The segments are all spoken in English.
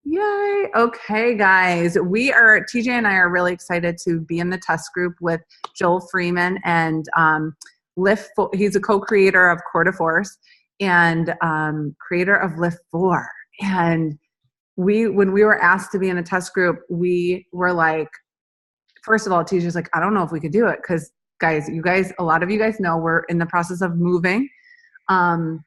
Yay. Okay, guys. TJ and I are really excited to be in the test group with Joel Freeman and LIIFT4. He's a co-creator of Core de Force and creator of LIIFT4. And when we were asked to be in a test group, we were like, first of all, TJ's like, I don't know if we could do it because, guys, a lot of you guys know we're in the process of moving. And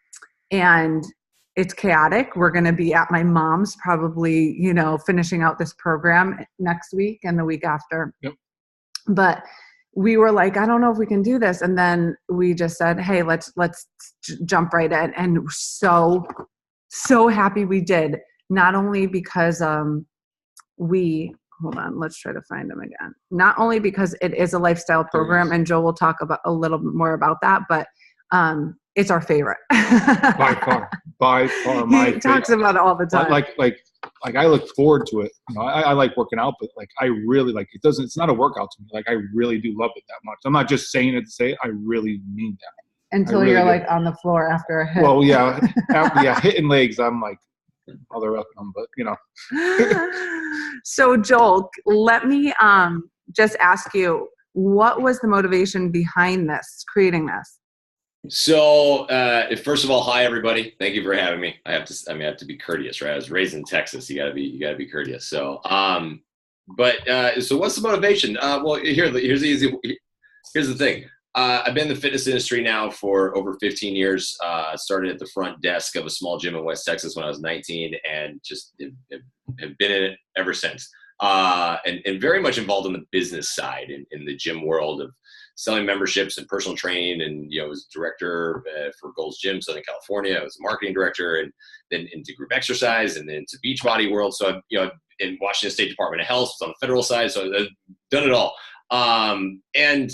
it's chaotic. We're going to be at my mom's probably, finishing out this program next week and the week after. Yep. But we were like, I don't know if we can do this. And then we just said, hey, let's jump right in. And so happy we did. Not only because hold on, let's try to find them again. Not only because it is a lifestyle program, and Joe will talk about a little bit more about that, but it's our favorite. By far, my favorite. He talks about it all the time. Like I look forward to it. I like working out, but like I really like it. It's not a workout to me. Like I really do love it that much. I'm not just saying it to say it. I really mean that. Until really you're like on the floor after a hit. Well, yeah, hitting legs. I'm like, they're up them, but So Joel, let me just ask you, what was the motivation behind creating this? So, first of all, hi everybody. Thank you for having me. I have to be courteous, right? I was raised in Texas. You gotta be courteous. So, so what's the motivation? Well, here's the thing. I've been in the fitness industry now for over 15 years. Started at the front desk of a small gym in West Texas when I was 19 and just have been in it ever since. And very much involved in the business side in the gym world of selling memberships and personal training. And, I was director for Gold's Gym, Southern California. I was a marketing director and then into group exercise and then into Beachbody world. So, in Washington State Department of Health, was on the federal side. So I've done it all. And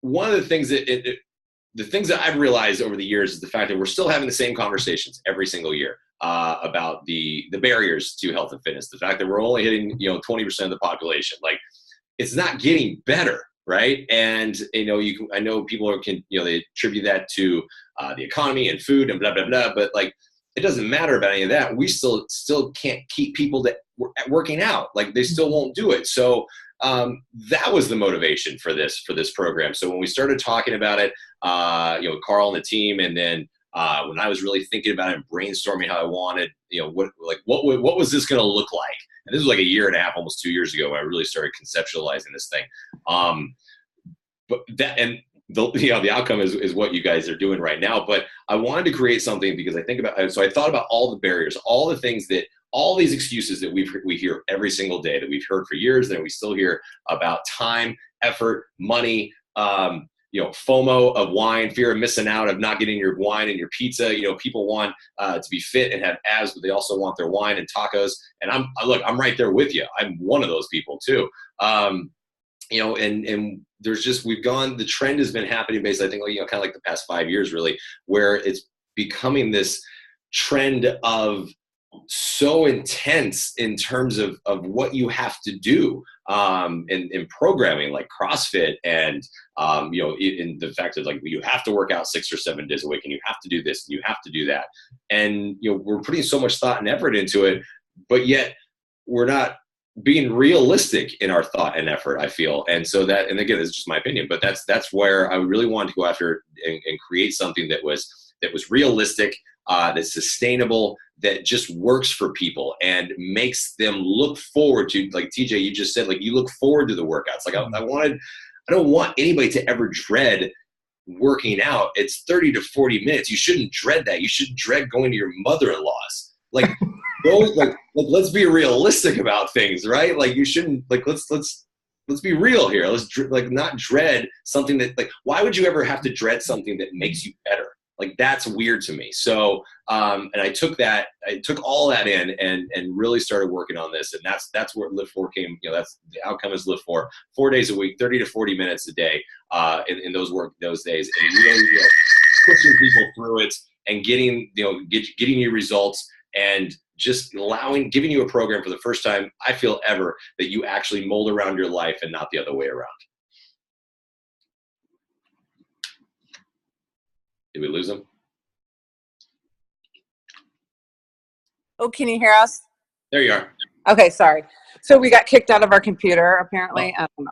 one of the things that I've realized over the years is the fact that we're still having the same conversations every single year about the barriers to health and fitness. The fact that we're only hitting 20% of the population, like it's not getting better, right? And I know people they attribute that to the economy and food and blah blah blah, but like it doesn't matter about any of that. We still can't keep people that working out, like they still won't do it. So that was the motivation for this program. So when we started talking about it, Carl and the team, and then when I was really thinking about it and brainstorming how I wanted, what was this going to look like? And this was like a year and a half, almost 2 years ago, when I really started conceptualizing this thing. The outcome is what you guys are doing right now. But I wanted to create something because I thought about all the barriers, all the things all these excuses that we hear every single day that we've heard for years, and we still hear about time, effort, money, FOMO of wine, fear of missing out, of not getting your wine and your pizza. People want to be fit and have abs, but they also want their wine and tacos. And I'm right there with you. I'm one of those people too. And there's the trend has been happening basically, I think, kind of like the past 5 years really, where it's becoming this trend of so intense in terms of what you have to do in programming like CrossFit and in the fact that like you have to work out 6 or 7 days a week and you have to do this and you have to do that, and we're putting so much thought and effort into it, but yet we're not being realistic in our thought and effort, I feel. And so that, and again, this is just my opinion, but that's where I really wanted to go after and create something that was realistic, that's sustainable, that just works for people and makes them look forward to, like TJ, you just said, like you look forward to the workouts. Like I don't want anybody to ever dread working out. It's 30 to 40 minutes. You shouldn't dread that. You should dread going to your mother-in-law's. Like let's be realistic about things, right? Like you shouldn't, like, let's be real here. Let's not dread something that, like, why would you ever have to dread something that makes you better? Like that's weird to me. So, and I took all that in and really started working on this. And that's where LIIFT4 came, that's the outcome is LIIFT4, 4 days a week, 30 to 40 minutes a day, in those days, and really, pushing people through it and getting you results, and just giving you a program for the first time, I feel ever, that you actually mold around your life and not the other way around. Did we lose him? Oh, can you hear us? There you are. Okay, sorry. So we got kicked out of our computer, apparently. I don't know.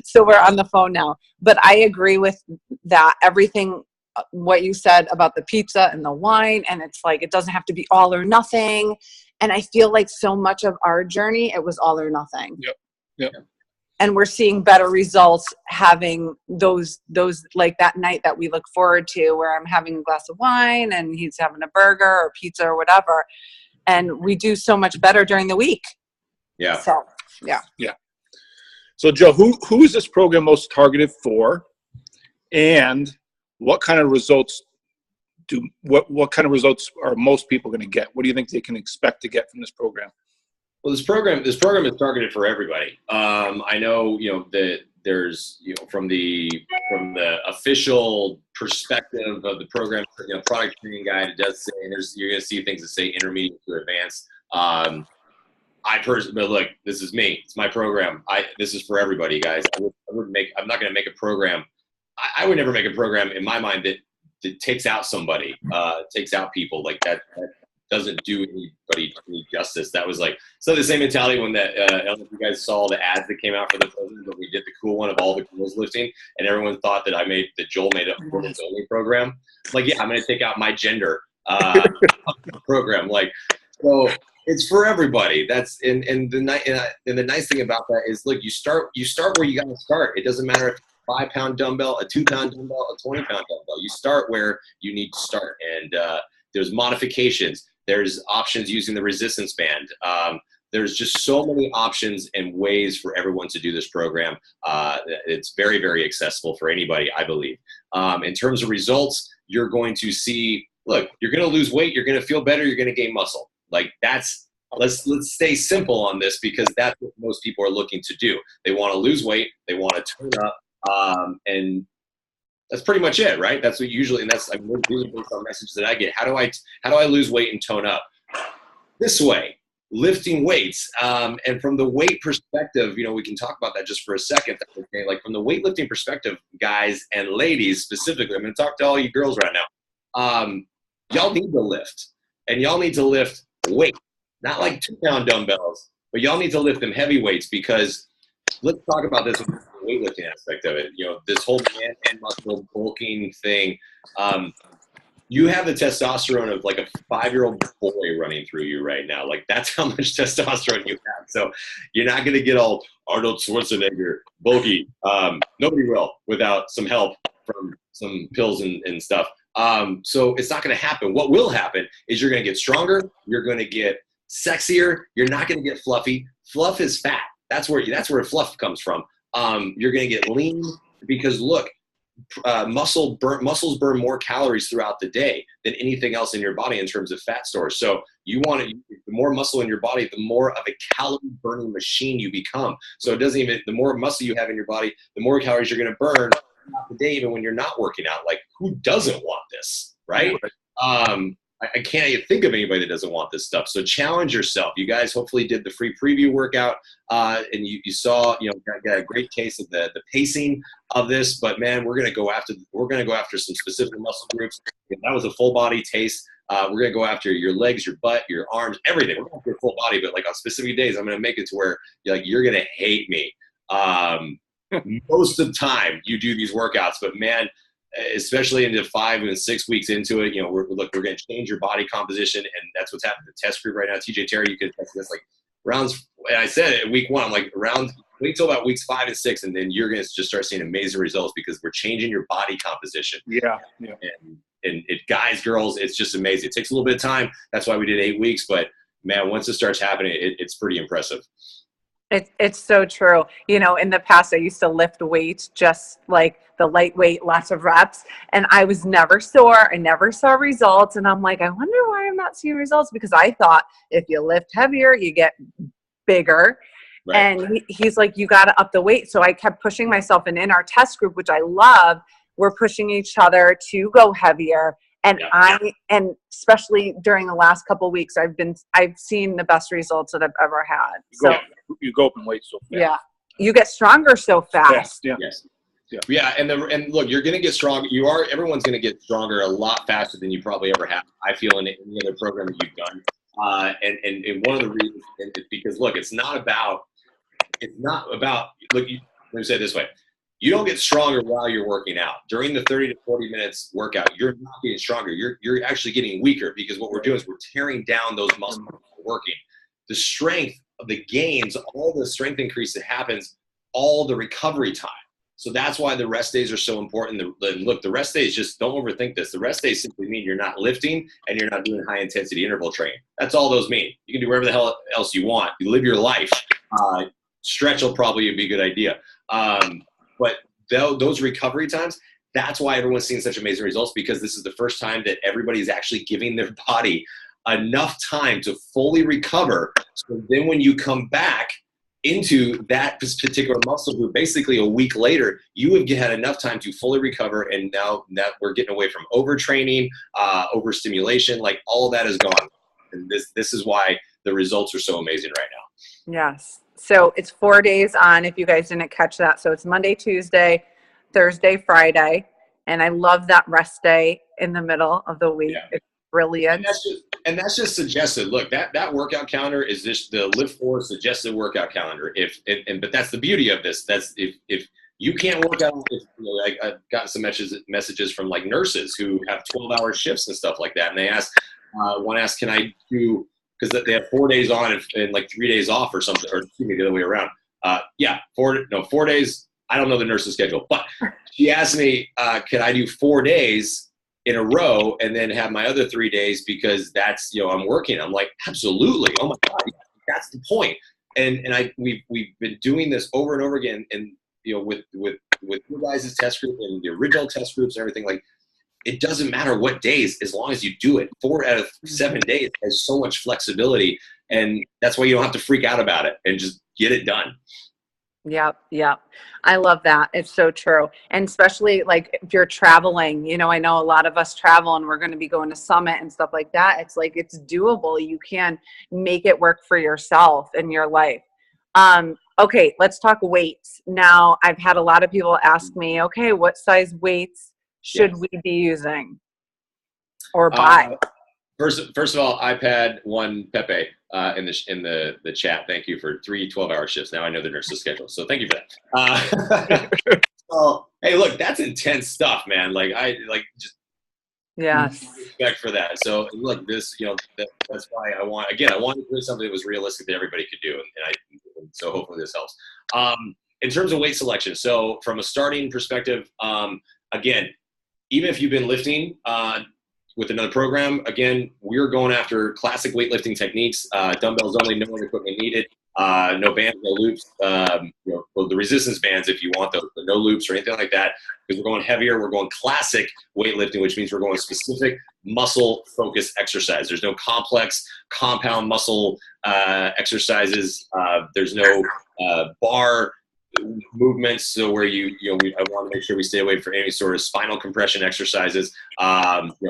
So we're on the phone now. But I agree with that. Everything, what you said about the pizza and the wine, and it's like, it doesn't have to be all or nothing. And I feel like so much of our journey, it was all or nothing. Yep. And we're seeing better results having those like that night that we look forward to, where I'm having a glass of wine and he's having a burger or pizza or whatever. And we do so much better during the week. Yeah. So, yeah. So, Joe, who is this program most targeted for, and what kind of results what kind of results are most people going to get? What do you think they can expect to get from this program? Well, this program is targeted for everybody. I know, that there's, from the official perspective of the program, product training guide, it does say, and you're going to see things that say intermediate to advanced. But look, this is me. It's my program. This is for everybody, guys. I'm not going to make a program. I would never make a program in my mind that takes out somebody, takes out people like that. Doesn't do anybody any justice. That was like, so the same mentality when that, I don't know if you guys saw the ads that came out for the program, but we did the cool one of all the girls lifting, and everyone thought that Joel made a women's only program. Like, yeah, I'm going to take out my gender program. Like, so it's for everybody. That's, and the nice thing about that is, look, you start where you got to start. It doesn't matter if 5-pound dumbbell, a 2-pound dumbbell, a 20-pound dumbbell. You start where you need to start. And there's modifications. There's options using the resistance band. There's just so many options and ways for everyone to do this program. It's very, very accessible for anybody, I believe. In terms of results, you're going to see, look, you're going to lose weight. You're going to feel better. You're going to gain muscle. Like, let's stay simple on this, because that's what most people are looking to do. They want to lose weight. They want to tone up. And that's pretty much it, right? That's what usually, and that's, those are based on messages that I get. How do I lose weight and tone up? This way, lifting weights. And from the weight perspective, we can talk about that just for a second. Okay? Like, from the weightlifting perspective, guys and ladies specifically, I'm going to talk to all you girls right now. Y'all need to lift, and y'all need to lift weight, not like 2-pound dumbbells, but y'all need to lift them heavy weights, because let's talk about this weightlifting aspect of it. This whole man and muscle bulking thing. You have the testosterone of like a 5-year-old boy running through you right now. Like, that's how much testosterone you have. So you're not going to get all Arnold Schwarzenegger bulky. Nobody will without some help from some pills and stuff. So it's not going to happen. What will happen is you're going to get stronger. You're going to get sexier. You're not going to get fluffy. Fluff is fat. That's where fluff comes from. You're going to get lean, because look, muscles burn more calories throughout the day than anything else in your body in terms of fat stores. So the more muscle in your body, the more of a calorie burning machine you become. So the more muscle you have in your body, the more calories you're going to burn throughout the day, even when you're not working out. Like, who doesn't want this, right? I can't even think of anybody that doesn't want this stuff. So challenge yourself. You guys hopefully did the free preview workout, and you saw, got a great taste of the pacing of this. But man, we're gonna go after some specific muscle groups. That was a full body taste. We're gonna go after your legs, your butt, your arms, everything. We're going for full body, but like on specific days, I'm gonna make it to where you're gonna hate me. Most of the time you do these workouts, but man, especially into 5 and 6 weeks into it, we're going to change your body composition, and that's what's happening. The test group right now, TJ Terry, you could test this like rounds. And I said it at week 1, I'm like, wait till about weeks 5 and 6, and then you're going to just start seeing amazing results, because we're changing your body composition. Yeah. And guys, girls, it's just amazing. It takes a little bit of time. That's why we did 8 weeks, but man, once it starts happening, it's pretty impressive. It's so true. In the past, I used to lift weights, just like the lightweight, lots of reps, and I was never sore. I never saw results. And I'm like, I wonder why I'm not seeing results, because I thought if you lift heavier, you get bigger. Right. And he's like, you got to up the weight. So I kept pushing myself. And in our test group, which I love, we're pushing each other to go heavier. And and especially during the last couple of weeks, I've seen the best results that I've ever had. You go up in weight so fast. Yeah. You get stronger so fast. Yeah. Yeah, and look, you're going to get strong. Everyone's going to get stronger a lot faster than you probably ever have. I feel in any other program that you've done. And one of the reasons is because look, it's not about. Look, let me say it this way: you don't get stronger while you're working out. During the 30 to 40 minutes workout, you're not getting stronger. You're actually getting weaker because what we're doing is we're tearing down those muscles that are working. The strength of the gains, all the strength increase that happens, all the recovery time. So that's why the rest days are so important. Look, the rest days, just don't overthink this. The rest days simply mean you're not lifting and you're not doing high intensity interval training. That's all those mean. You can do whatever the hell else you want. You live your life. Stretch will probably be a good idea. But those recovery times, that's why everyone's seeing such amazing results, because this is the first time that everybody's actually giving their body enough time to fully recover. So then when you come back into that particular muscle group, basically a week later, you have had enough time to fully recover. And now that we're getting away from overtraining, overstimulation, like all of that is gone. And this is why the results are so amazing right now. Yes. So it's 4 days on, if you guys didn't catch that. So it's Monday, Tuesday, Thursday, Friday. And I love that rest day in the middle of the week. Yeah. It's brilliant. And that's just suggested. Look, that workout calendar is just the LIIFT4 suggested workout calendar. But that's the beauty of this. That's if you can't work out, I've gotten some messages from like nurses who have 12-hour shifts and stuff like that. And they one asked, can I do, because they have 4 days on and like 3 days off or something, or excuse me, the other way around. 4 days. I don't know the nurse's schedule, but she asked me, can I do 4 days in a row and then have my other 3 days because that's, I'm working. I'm like, absolutely. Oh my God, that's the point. And we've been doing this over and over again. And, with you guys' test group and the original test groups and everything, like, it doesn't matter what days, as long as you do it. 4 out of 7 days has so much flexibility. And that's why you don't have to freak out about it and just get it done. Yep. I love that. It's so true. And especially like if you're traveling, I know a lot of us travel and we're going to be going to Summit and stuff like that. It's like, it's doable. You can make it work for yourself in your life. Okay, let's talk weights. Now, I've had a lot of people ask me, okay, what size weights should we be using or buy? First of all, I've had one Pepe in the chat. Thank you for 3 12-hour shifts. Now I know the nurse's schedule, so thank you for that. So hey, look, that's intense stuff, man. Like respect for that. So look, this that's why I wanted to do something that was realistic that everybody could do, and so hopefully this helps. In terms of weight selection, so from a starting perspective, again, even if you've been lifting with another program, again, we're going after classic weightlifting techniques, dumbbells only, no other equipment needed, no bands, no loops, the resistance bands if you want those, but no loops or anything like that, because we're going heavier. We're going classic weightlifting, which means we're going specific muscle-focused exercise. There's no complex compound muscle exercises. There's no bar movements, so where I want to make sure we stay away from any sort of spinal compression exercises,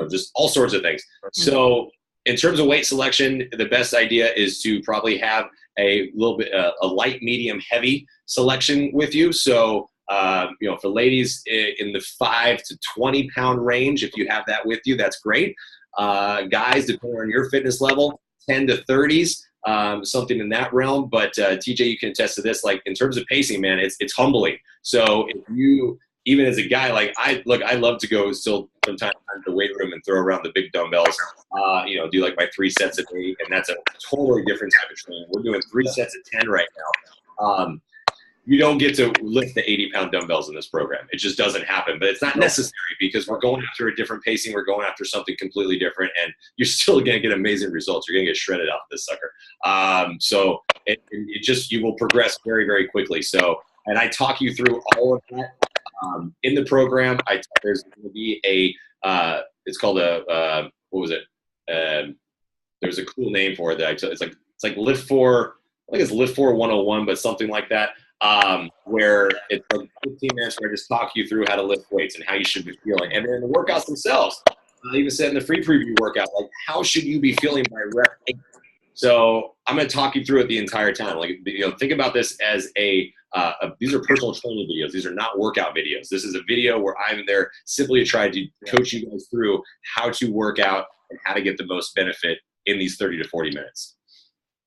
just all sorts of things. So in terms of weight selection, the best idea is to probably have a little bit a light, medium, heavy selection with you. So for ladies in the 5 to 20 pound range, if you have that with you, that's great. Guys, depending on your fitness level, 10 to 30s. Something in that realm, but TJ, you can attest to this. Like in terms of pacing, man, it's humbling. So if you, even as a guy, like I love to go still from time to time to the weight room and throw around the big dumbbells. Do like my 3 sets a day, and that's a totally different type of training. We're doing 3 sets of 10 right now. You don't get to lift the 80-pound dumbbells in this program. It just doesn't happen. But it's not necessary because we're going after a different pacing. We're going after something completely different, and you're still going to get amazing results. You're going to get shredded off this sucker. So you will progress very, very quickly. So, and I talk you through all of that in the program. There's going to be it's called what was it? There's a cool name for it that it's like LIIFT4. I think it's LIIFT4 101, but something like that. Where it's like 15 minutes where I just talk you through how to lift weights and how you should be feeling. And then the workouts themselves, I even said in the free preview workout, like how should you be feeling by rep 8? So I'm going to talk you through it the entire time. Like, think about this as these are personal training videos. These are not workout videos. This is a video where I'm there simply to try to coach you guys through how to work out and how to get the most benefit in these 30 to 40 minutes.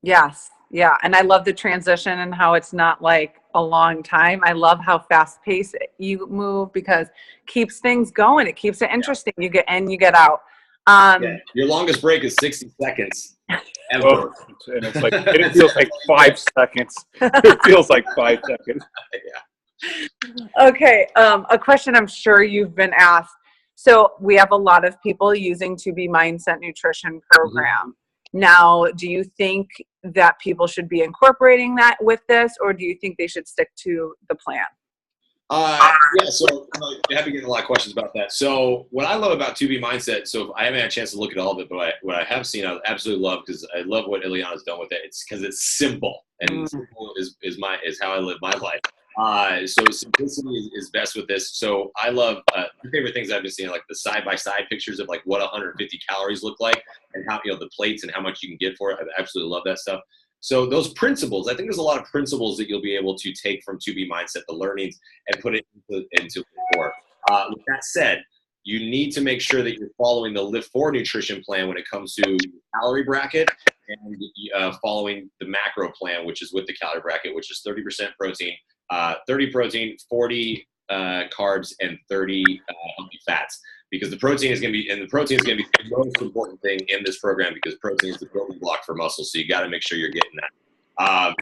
Yes. Yeah. And I love the transition and how it's not like a long time. I love how fast paced you move because it keeps things going. It keeps it interesting. You get in, you get out. Your longest break is 60 seconds. And it's like, it feels like 5 seconds. It feels like 5 seconds. Okay. A question I'm sure you've been asked. So we have a lot of people using 2B Mindset Nutrition Program. Now, do you think that people should be incorporating that with this, or do you think they should stick to the plan? So I have been getting a lot of questions about that. So what I love about 2B Mindset, so I haven't had a chance to look at all of it, but what I have seen, I absolutely love, because I love what Ileana's done with it. It's because it's simple, and simple is how I live my life. So simplicity is best with this. So I love my favorite things I've been seeing, like the side-by-side pictures of like what 150 calories look like, and how, the plates and how much you can get for it. I absolutely love that stuff. So those principles, I think there's a lot of principles that you'll be able to take from 2B Mindset, the learnings, and put it into LIIFT4. With that said, you need to make sure that you're following the LIIFT4 nutrition plan when it comes to calorie bracket, and following the macro plan, which is with the calorie bracket, which is 30% protein, 30 protein, 40 carbs, and 30 healthy fats. Because the protein is going to be the most important thing in this program, because protein is the building block for muscle. So you got to make sure you're getting that.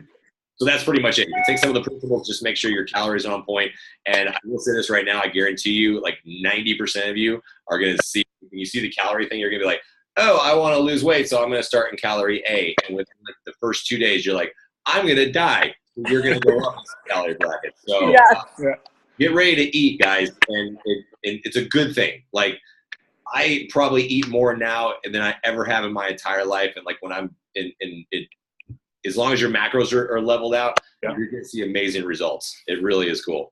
So that's pretty much it. You take some of the principles, just make sure your calories are on point. And I will say this right now, I guarantee you, like 90% of you are going to see, when you see the calorie thing, you're going to be like, oh, I want to lose weight, so I'm going to start in calorie A. And within like the first 2 days, you're like, I'm going to die. You're going to go up the calorie bracket. So get ready to eat, guys. And it's a good thing. Like, I probably eat more now than I ever have in my entire life. And like when I'm in it, as long as your macros are leveled out, you're going to see amazing results. It really is cool.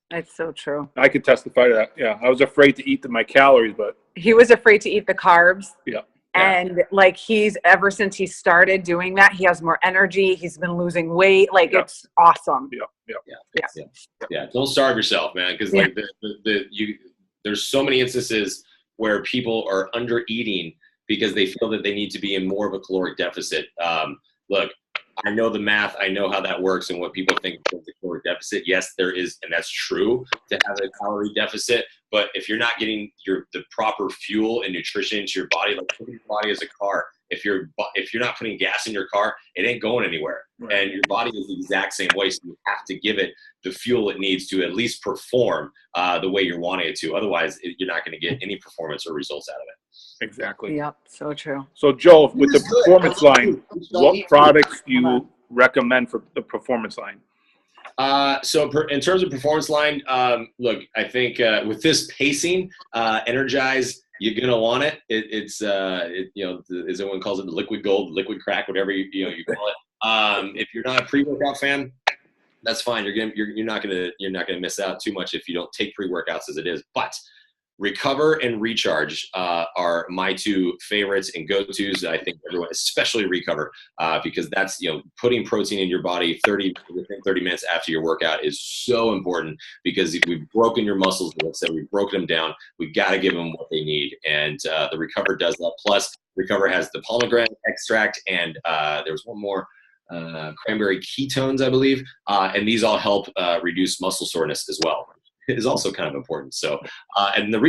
That's so true. I could testify to that. Yeah. I was afraid to eat my calories, but he was afraid to eat the carbs. Yeah. And like ever since he started doing that, he has more energy. He's been losing weight. Like it's awesome. Yeah. Don't starve yourself, man. Cause like there's so many instances where people are under eating because they feel that they need to be in more of a caloric deficit. Look, I know the math. I know how that works and what people think of the caloric deficit. Yes, there is, and that's true, to have a calorie deficit. But if you're not getting the proper fuel and nutrition into your body, like think of your body as a car. If you're not putting gas in your car, it ain't going anywhere. Right. And your body is the exact same way. So you have to give it the fuel it needs to at least perform the way you're wanting it to. Otherwise, you're not going to get any performance or results out of it. Exactly. Yep. So true. So Joe, with the performance line, what products do you recommend for the performance line? In terms of performance line, look, I think with this pacing, Energize, you're gonna want it. It's as everyone calls it, the liquid gold, liquid crack, whatever you call it. If you're not a pre-workout fan, that's fine. You're not gonna miss out too much if you don't take pre-workouts as it is. But Recover and Recharge are my two favorites and go-tos. I think everyone, especially Recover, because that's putting protein in your body within 30 minutes after your workout is so important, because if we've broken your muscles, let's say we've broken them down, we've got to give them what they need, and the Recover does that. Plus, Recover has the pomegranate extract, and there was one more. Cranberry ketones, I believe, and these all help reduce muscle soreness as well. Is also kind of important. So, and then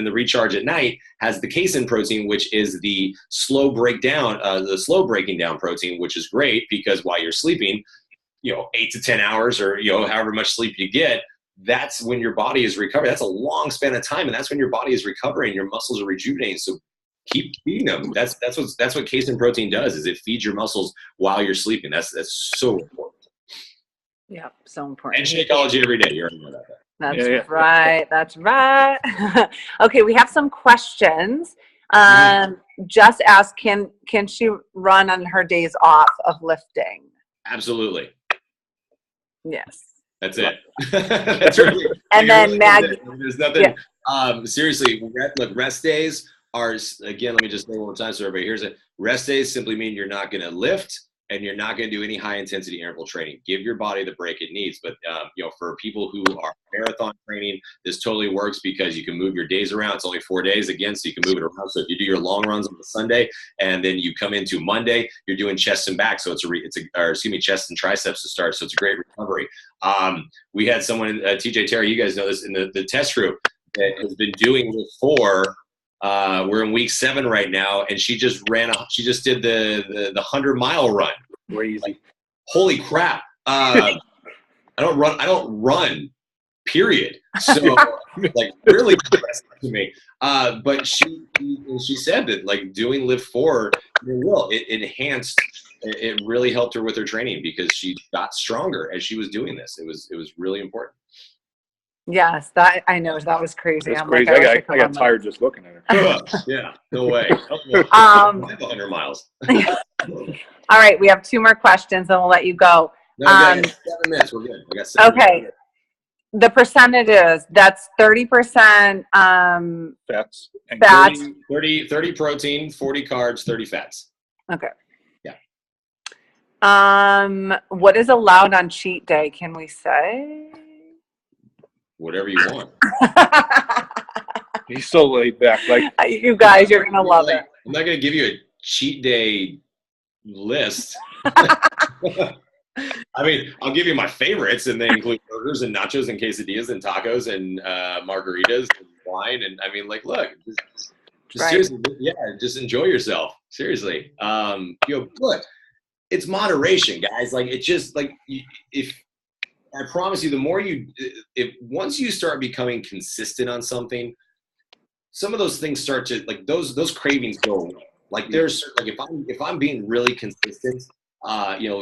the Recharge at night has the casein protein, which is the slow breaking down protein, which is great because while you're sleeping, 8 to 10 hours or however much sleep you get, that's when your body is recovering. That's a long span of time, and that's when your body is recovering, your muscles are rejuvenating. So keep feeding them. That's what casein protein does, is it feeds your muscles while you're sleeping. That's so important. Yeah, so important. And Shakeology every day. You already know that. That's right. That's right. Okay, we have some questions. Just ask, can she run on her days off of lifting? Absolutely. Yes. That's it. That's really. And then Maggie. There's nothing. Yeah. Seriously, look, rest days are, again, let me just say one more time so everybody hears it. Rest days simply mean you're not going to lift and you're not going to do any high intensity interval training. Give your body the break it needs. But, for people who are marathon training, this totally works because you can move your days around. It's only 4 days again, so you can move it around. So if you do your long runs on the Sunday and then you come into Monday, you're doing chest and back. So chest and triceps to start. So it's a great recovery. We had someone, TJ Terry, you guys know this, in the test group that has been doing LIIFT4. We're in week 7 right now, and she just did the 100-mile run. Crazy. Like, holy crap. I don't run, period. So like really impressive to me. But she said that like doing LIIFT4, it enhanced, it really helped her with her training because she got stronger as she was doing this. It was really important. Yes, that I know, that was crazy. That's I'm crazy. like, I got tired just looking at her. Yeah, no way. 100 miles. All right, we have 2 more questions and we'll let you go. No, I got 7 minutes. We're good. I got 7 okay. minutes. The percentages, that's 30% Fats. And fats. 30 protein, 40 carbs, 30 fats. Okay. Yeah. What is allowed on cheat day? Can we say? Whatever you want. He's so laid back. Like, you guys, you're gonna love it. I'm not gonna give you a cheat day list. I mean, I'll give you my favorites, and they include burgers and nachos and quesadillas and tacos and margaritas and wine. And I mean, like, look, just right. Seriously, yeah, just enjoy yourself. Seriously, look, it's moderation, guys. Like, it's just like if. I promise you, the more once you start becoming consistent on something, some of those things start to, like, those cravings go away. Like, there's like, if I'm being really consistent,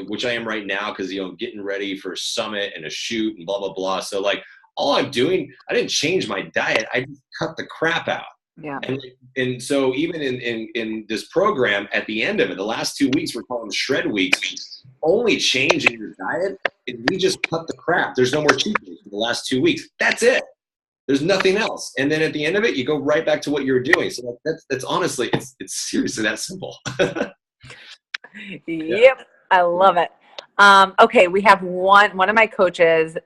which I am right now, because getting ready for a summit and a shoot and blah blah blah. So like, all I'm doing, I didn't change my diet. I just cut the crap out. Yeah. And so even in this program, at the end of it, the last 2 weeks, we're calling shred weeks. Only change in your diet is we just cut the crap. There's no more cheat days for the last 2 weeks. That's it. There's nothing else. And then at the end of it, you go right back to what you were doing. So that's honestly, it's seriously that simple. Yep. I love it. Okay. We have one of my coaches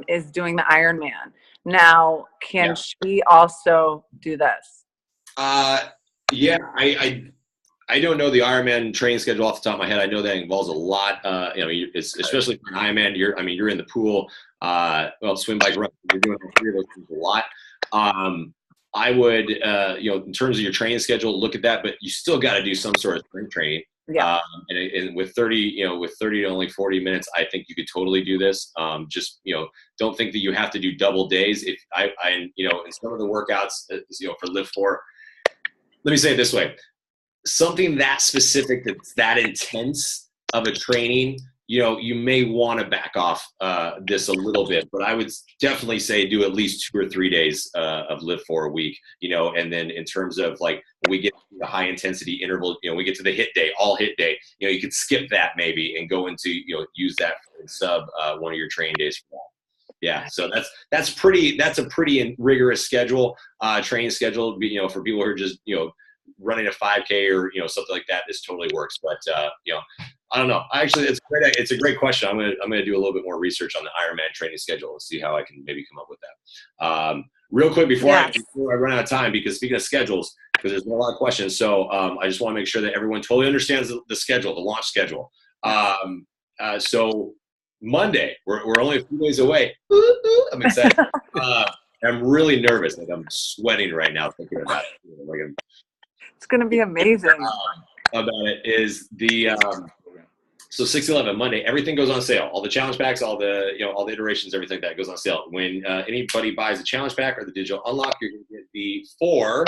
is doing the Ironman. Now, can she also do this? Yeah, I don't know the Ironman training schedule off the top of my head. I know that involves a lot. It's especially for an Ironman. You're in the pool. Swim, bike, run. You're doing all 3 of those things a lot. I would, in terms of your training schedule, look at that. But you still got to do some sort of strength training. Yeah. And with 30 to only 40 minutes, I think you could totally do this. Don't think that you have to do double days. If in some of the workouts, for LIIFT4, let me say it this way. Something that specific, that's that intense of a training, you may want to back off this a little bit, but I would definitely say do at least 2 or 3 days of LIIFT4 a week, and then in terms of like, when we get to the high intensity interval, we get to the HIIT day, all HIIT day, you could skip that maybe and go into, use that for sub one of your training days for that. Yeah. So that's a pretty rigorous schedule, training schedule, for people who are just, running a 5K or, something like that. This totally works. But, I don't know. Actually, it's a great question. I'm gonna do a little bit more research on the Ironman training schedule and see how I can maybe come up with that. Real quick before I run out of time, because speaking of schedules, because there's been a lot of questions, so I just want to make sure that everyone totally understands the schedule, the launch schedule. So Monday, we're only a few days away. I'm excited. I'm really nervous. Like, I'm sweating right now thinking about it. It's gonna be amazing. About it is the so 6/11 Monday, everything goes on sale. All the challenge packs, all the all the iterations, everything like that goes on sale. When anybody buys a challenge pack or the digital unlock, you're gonna get the 4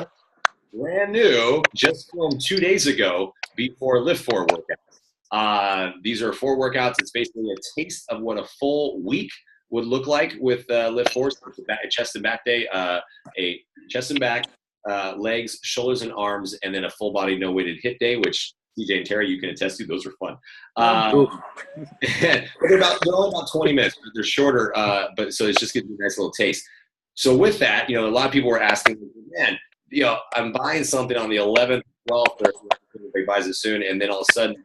brand new, just filmed 2 days ago before LIIFT4 workouts. These are 4 workouts. It's basically a taste of what a full week would look like with LIIFT4. So it's a chest and back day, a chest and back, legs, shoulders, and arms, and then a full body no weighted HIIT day, which TJ and Terry, you can attest to. Those are fun. They're only about 20 minutes. They're shorter, but so it's just giving you a nice little taste. So with that, a lot of people were asking, man, I'm buying something on the 11th 12th or everybody buys it soon, and then all of a sudden,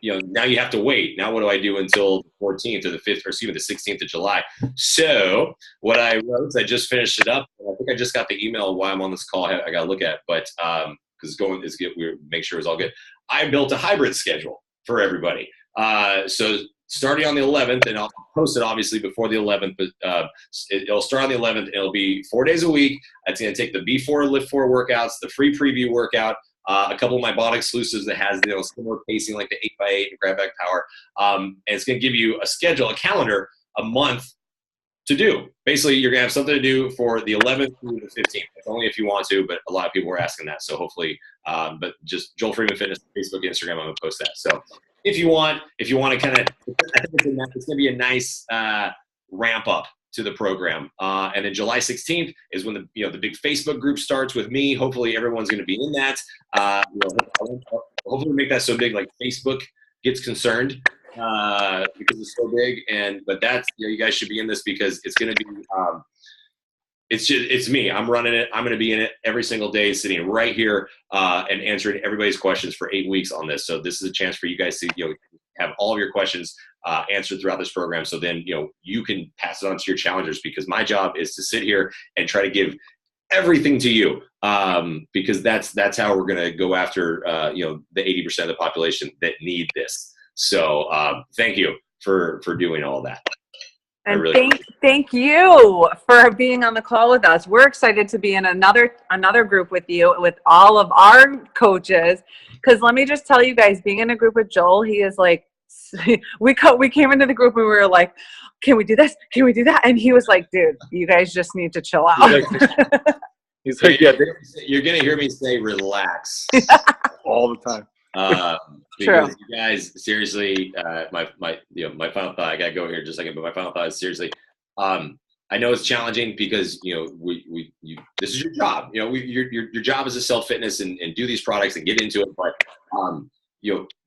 now you have to wait. Now what do I do until the 14th or the 5th, or excuse me, the 16th of July? So what I wrote is I just finished it up. I think I just got the email while I'm on this call. I got to look at, but because we make sure it's all good. I built a hybrid schedule for everybody. So starting on the 11th, and I'll post it obviously before the 11th, but it'll start on the 11th, and it'll be 4 days a week. It's going to take the B4 LIIFT4 workouts, the free preview workout, a couple of my bot exclusives that has similar pacing like the 8x8 and grab back power. And it's going to give you a schedule, a calendar, a month to do. Basically, you're going to have something to do for the 11th through the 15th. It's only if you want to, but a lot of people were asking that. So hopefully, but just Joel Freeman Fitness, Facebook, Instagram, I'm going to post that. So if you want to kind of, I think it's going to be a nice ramp up to the program. And then July 16th is when the big Facebook group starts with me. Hopefully everyone's going to be in that. Hopefully make that so big like Facebook gets concerned because it's so big. But that's, you guys should be in this because it's going to be, it's me. I'm running it. I'm going to be in it every single day, sitting right here and answering everybody's questions for 8 weeks on this. So this is a chance for you guys to have all of your questions answered throughout this program. So then you can pass it on to your challengers, because my job is to sit here and try to give everything to you because that's how we're going to go after the 80% of the population that need this. So thank you for doing all that. And thank you for being on the call with us. We're excited to be in another group with you, with all of our coaches. Because let me just tell you guys, being in a group with Joel, he is like, we came into the group and we were like, can we do this? Can we do that? And he was like, dude, you guys just need to chill out. He's like, yeah, you're going to hear me say relax all the time. Because you guys, seriously, my final thought, I gotta go here in just a second, but my final thought is seriously, I know it's challenging because this is your job. Your job is to sell fitness and do these products and get into it. But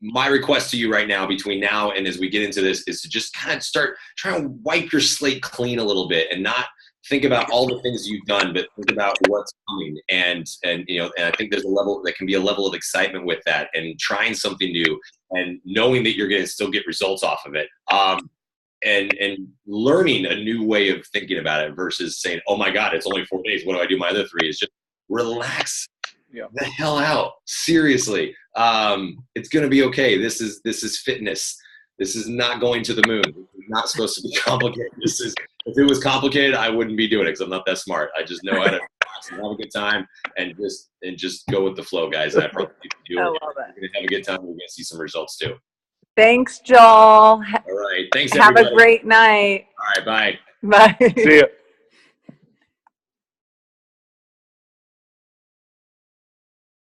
my request to you right now, between now and as we get into this, is to just kind of start trying to wipe your slate clean a little bit and not think about all the things you've done, but think about what's coming. And I think there's can be a level of excitement with that, and trying something new and knowing that you're going to still get results off of it. And learning a new way of thinking about it versus saying, oh my God, it's only 4 days. What do I do my other 3? Is just relax the hell out. Seriously. It's going to be okay. This is fitness. This is not going to the moon. This is not supposed to be complicated. If it was complicated, I wouldn't be doing it because I'm not that smart. I just know how to have a good time and just go with the flow, guys. And I promise you can do it. I love it. We're going to have a good time. We're going to see some results too. Thanks, Joel. All right. Thanks, everybody. Have a great night. All right. Bye. Bye. See ya.